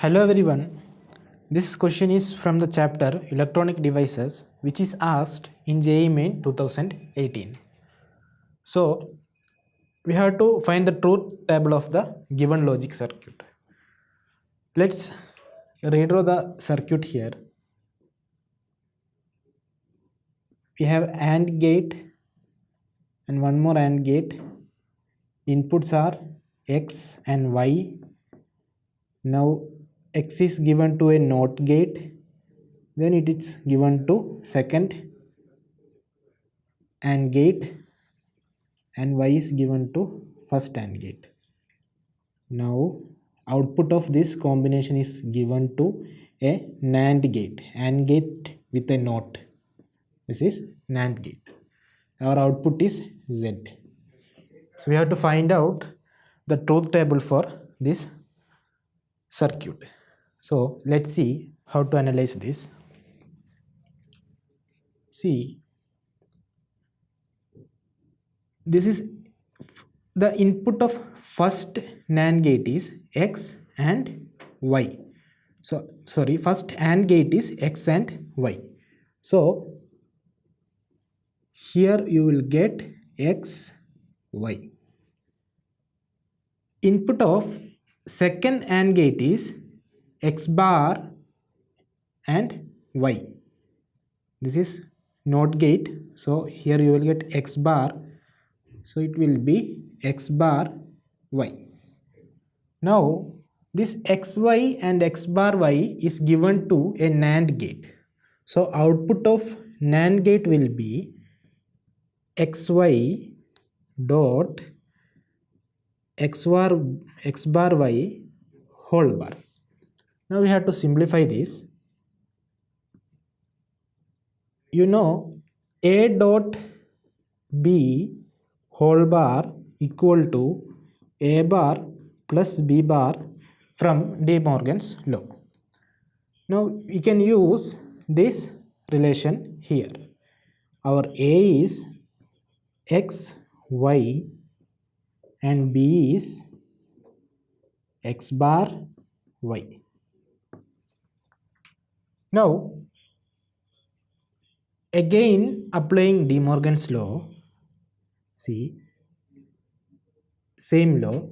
Hello everyone. This question is from the chapter Electronic Devices, which is asked in JEE Main 2018. So we have to find the truth table of the given logic circuit. Let's redraw the circuit here. We have AND gate and one more AND gate. Inputs are X and Y. Now X is given to a NOT gate, then it is given to second AND gate, and Y is given to first AND gate. Now output of this combination is given to a NAND gate, AND gate with a NOT. This is NAND gate. Our output is Z. So we have to find out the truth table for this circuit. So let's see how to analyze this. See, this is the input of first NAND gate is X and Y. So sorry, first AND gate is X and Y. So here you will get X, Y. Input of second AND gate is X bar and Y. This is NOT gate, so here you will get X bar, so it will be X bar Y. Now this XY and X bar Y is given to a NAND gate, so output of NAND gate will be XY dot X bar Y whole bar. Now we have to simplify this. You know A dot B whole bar equal to A bar plus B bar from De Morgan's law. Now we can use this relation here. Our A is X, Y and B is X bar Y. Now again applying De Morgan's law, see, same law,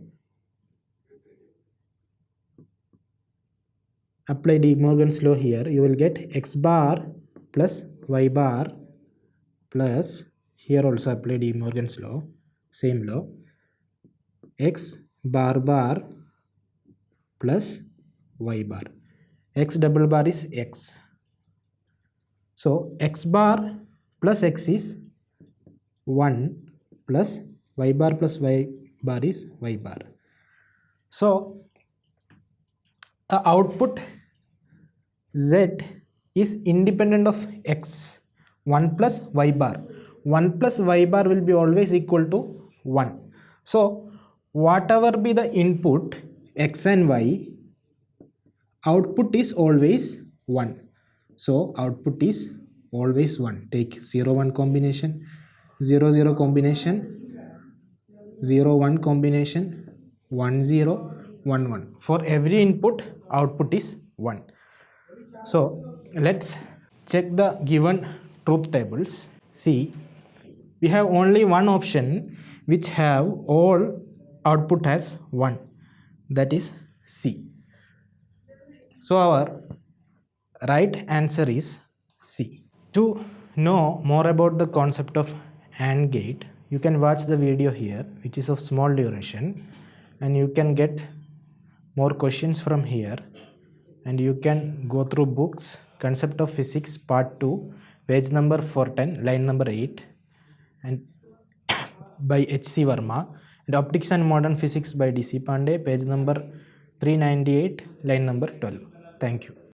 apply De Morgan's law here, you will get X bar plus Y bar plus, here also apply De Morgan's law, same law, X bar bar plus Y bar. X double bar is X. So X bar plus X is 1 plus Y bar plus Y bar is Y bar. So the output Z is independent of X. 1 plus Y bar. 1 plus Y bar will be always equal to 1. So whatever be the input X and Y, output is always 1. So output is always 1. Take 0 1 combination, 0 0 combination, 0 1 combination, 1 0 1 1. For every input output is 1. So let's check the given truth tables. See, we have only one option which have all output as 1, that is C. So our right answer is C. To know more about the concept of AND gate, you can watch the video here, which is of small duration, and you can get more questions from here, and you can go through books Concept of Physics Part 2, page number 410, line number 8, and by H.C. Verma, and Optics and Modern Physics by D.C. Pandey, page number 398, line number 12. Thank you.